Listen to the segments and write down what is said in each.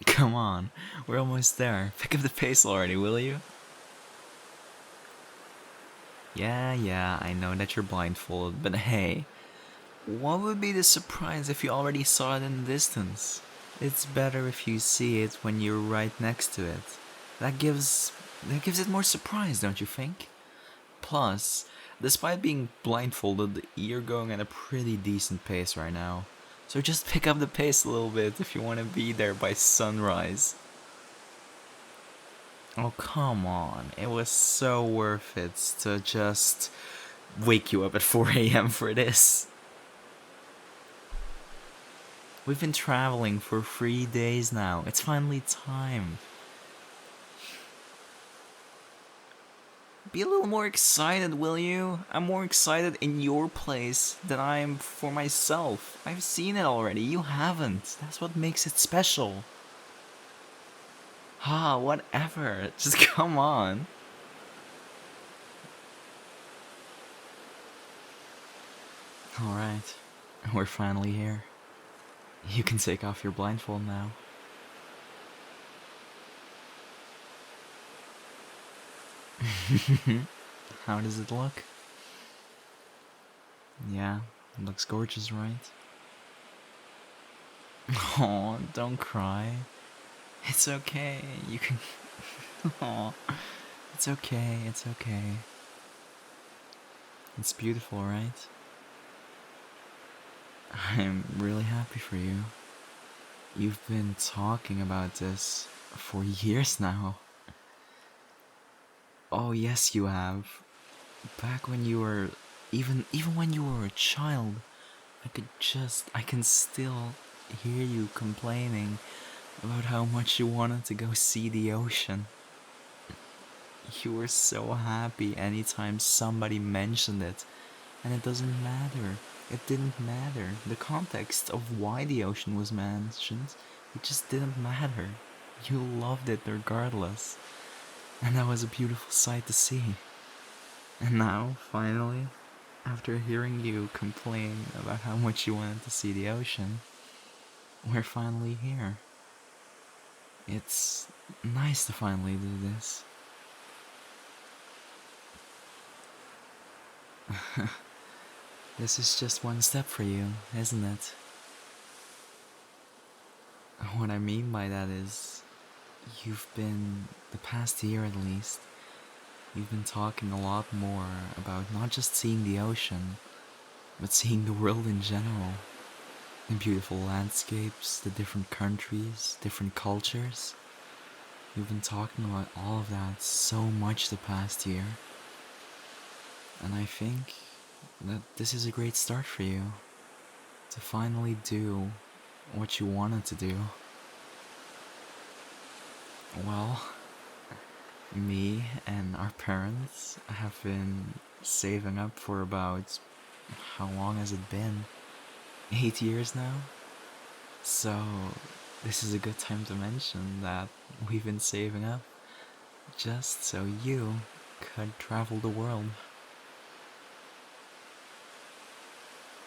Come on, we're almost there. Pick up the pace already, will you? Yeah, I know that you're blindfolded, but hey, what would be the surprise if you already saw it in the distance? It's better if you see it when you're right next to it. That gives it more surprise, don't you think? Plus, despite being blindfolded, you're going at a pretty decent pace right now. So just pick up the pace a little bit if you want to be there by sunrise. Oh, come on. It was so worth it to just wake you up at 4 a.m. for this. We've been traveling for 3 days now. It's finally time. Be a little more excited, will you? I'm more excited in your place than I am for myself. I've seen it already. You haven't. That's what makes it special. Ah, whatever. Just come on. Alright. We're finally here. You can take off your blindfold now. How does it look? Yeah, it looks gorgeous, right? Oh, don't cry. It's okay. You can. Oh, it's okay. It's okay. It's beautiful, right? I'm really happy for you. You've been talking about this for years now. Oh, yes, you have. Back when you were. Even when you were a child, I can still hear you complaining about how much you wanted to go see the ocean. You were so happy anytime somebody mentioned it, and it doesn't matter. It didn't matter. The context of why the ocean was mentioned, it just didn't matter. You loved it regardless. And that was a beautiful sight to see. And now, finally, after hearing you complain about how much you wanted to see the ocean, we're finally here. It's nice to finally do this. This is just one step for you, isn't it? What I mean by that is, the past year at least, you've been talking a lot more about not just seeing the ocean, but seeing the world in general. The beautiful landscapes, the different countries, different cultures. You've been talking about all of that so much the past year. And I think that this is a great start for you to finally do what you wanted to do. Well, me and our parents have been saving up for about, how long has it been? 8 years now? So, this is a good time to mention that we've been saving up just so you could travel the world.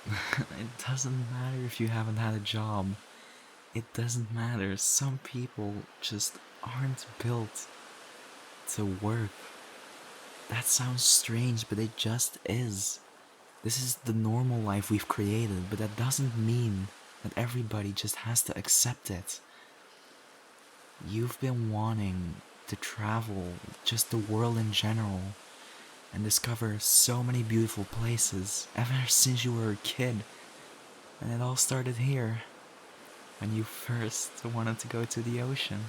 It doesn't matter if you haven't had a job. It doesn't matter. Some people just aren't built to work. That sounds strange, but it just is. This is the normal life we've created, but that doesn't mean that everybody just has to accept it. You've been wanting to travel just the world in general and discover so many beautiful places ever since you were a kid. And it all started here, when you first wanted to go to the ocean.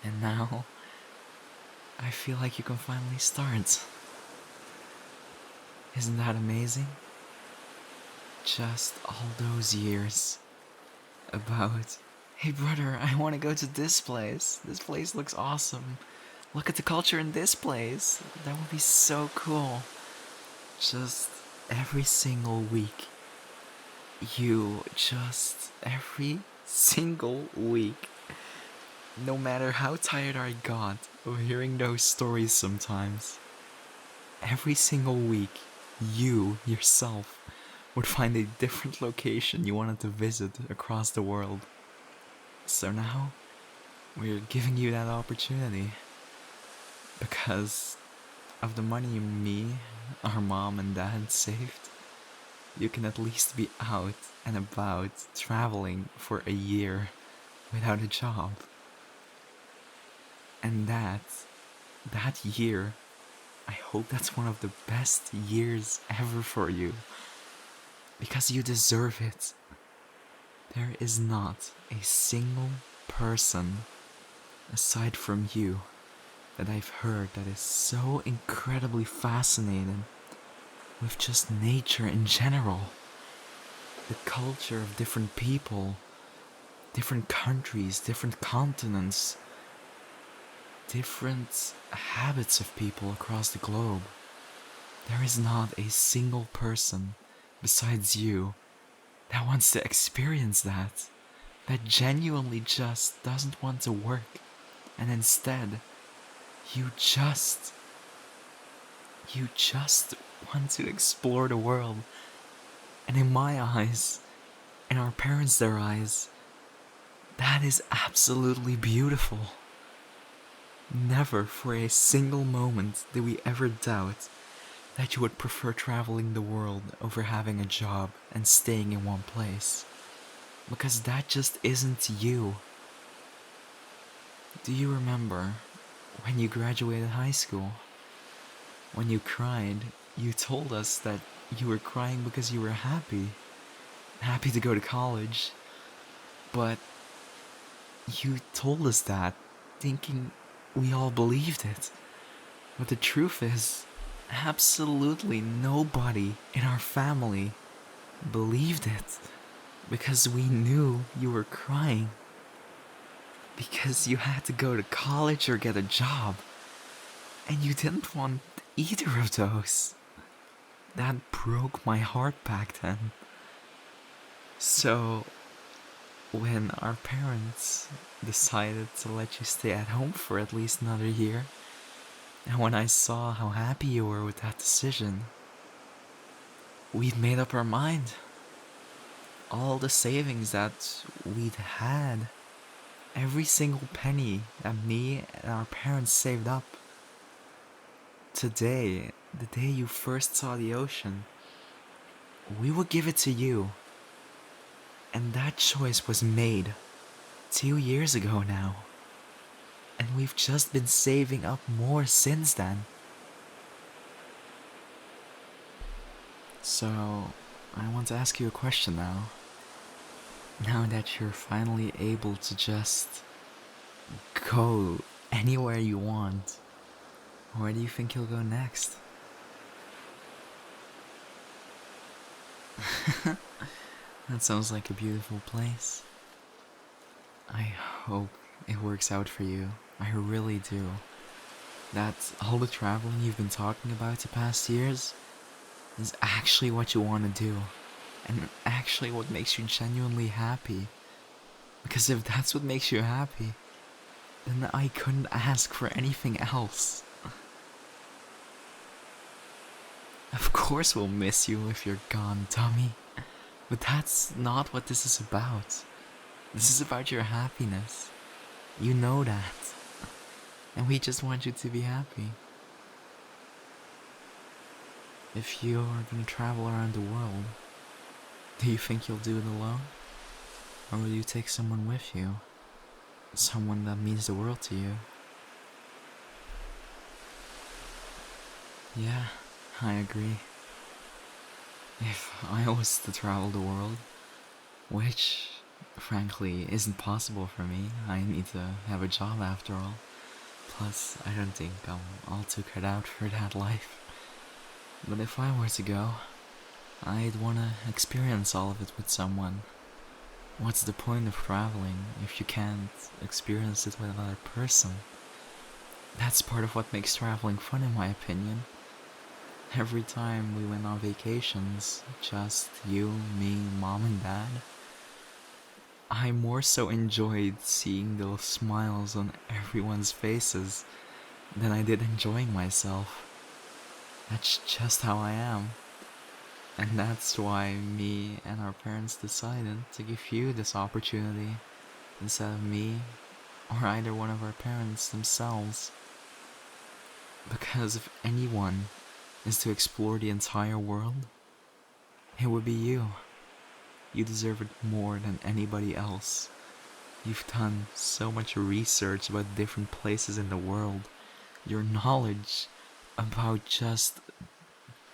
And now, I feel like you can finally start. Isn't that amazing? Just all those years about, hey brother, I want to go to this place. This place looks awesome. Look at the culture in this place. That would be so cool. Just every single week. Every single week. No matter how tired I got of hearing those stories sometimes, every single week, you, yourself, would find a different location you wanted to visit across the world. So now, we're giving you that opportunity. Because of the money me, our mom and dad saved, you can at least be out and about traveling for a year without a job. And that year, I hope that's one of the best years ever for you. Because you deserve it. There is not a single person aside from you that I've heard that is so incredibly fascinated with just nature in general. The culture of different people, different countries, different continents, different habits of people across the globe. There is not a single person besides you that wants to experience that genuinely just doesn't want to work, and instead, you just want to explore the world. And in my eyes, in our parents' their eyes, that is absolutely beautiful. Never for a single moment did we ever doubt that you would prefer traveling the world over having a job and staying in one place. Because that just isn't you. Do you remember when you graduated high school? When you cried, you told us that you were crying because you were happy. Happy to go to college. But you told us that thinking we all believed it. But the truth is, absolutely nobody in our family believed it. Because we knew you were crying. Because you had to go to college or get a job. And you didn't want either of those. That broke my heart back then. So, when our parents decided to let you stay at home for at least another year, and when I saw how happy you were with that decision, we'd made up our mind. All the savings that we'd had, every single penny that me and our parents saved up, today, the day you first saw the ocean, we would give it to you. And that choice was made 2 years ago now. And we've just been saving up more since then. So, I want to ask you a question now. Now that you're finally able to just go anywhere you want, where do you think you'll go next? That sounds like a beautiful place. I hope it works out for you. I really do. That all the traveling you've been talking about the past years is actually what you want to do. And actually what makes you genuinely happy. Because if that's what makes you happy, then I couldn't ask for anything else. Of course we'll miss you if you're gone, dummy. But that's not what this is about. This is about your happiness. You know that. And we just want you to be happy. If you're gonna travel around the world, do you think you'll do it alone? Or will you take someone with you? Someone that means the world to you? Yeah, I agree. If I was to travel the world, which frankly isn't possible for me, I need to have a job after all. Plus, I don't think I'm all too cut out for that life. But if I were to go, I'd want to experience all of it with someone. What's the point of traveling if you can't experience it with another person? That's part of what makes traveling fun, in my opinion. Every time we went on vacations, just you, me, mom, and dad, I more so enjoyed seeing those smiles on everyone's faces than I did enjoying myself. That's just how I am. And that's why me and our parents decided to give you this opportunity. instead of me or either one of our parents themselves. Because if anyone is to explore the entire world, it would be you. You deserve it more than anybody else. You've done so much research about different places in the world. Your knowledge about just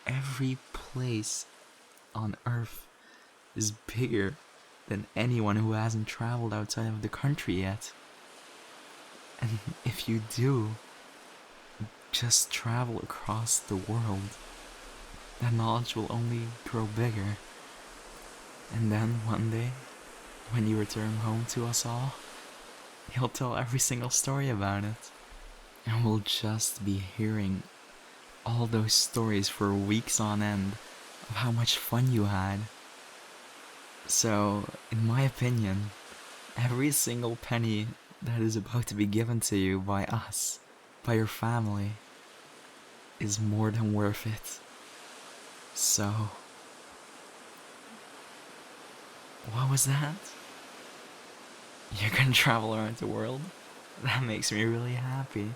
every place on Earth is bigger than anyone who hasn't traveled outside of the country yet. And if you do just travel across the world, that knowledge will only grow bigger. And then one day, when you return home to us all, you'll tell every single story about it. And we'll just be hearing all those stories for weeks on end of how much fun you had. So, in my opinion, every single penny that is about to be given to you by us, by your family, is more than worth it. So, what was that? You're gonna travel around the world? That makes me really happy.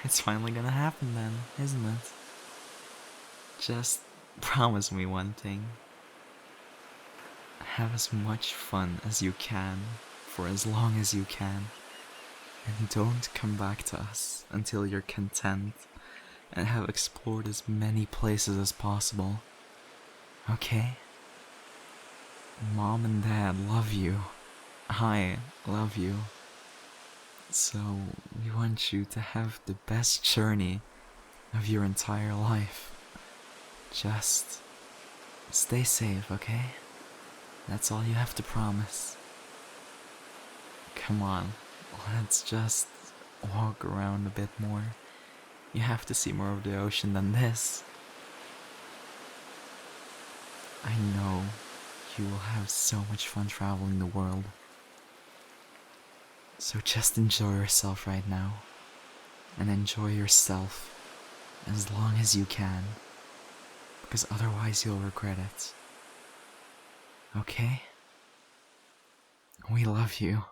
It's finally gonna happen then, isn't it? Just promise me one thing. Have as much fun as you can for as long as you can. And don't come back to us until you're content and have explored as many places as possible. Okay? Mom and Dad love you. I love you. So we want you to have the best journey of your entire life. Just stay safe, okay? That's all you have to promise. Come on, let's just walk around a bit more. You have to see more of the ocean than this. I know you will have so much fun traveling the world. So just enjoy yourself right now. And enjoy yourself as long as you can. Because otherwise you'll regret it. Okay? We love you.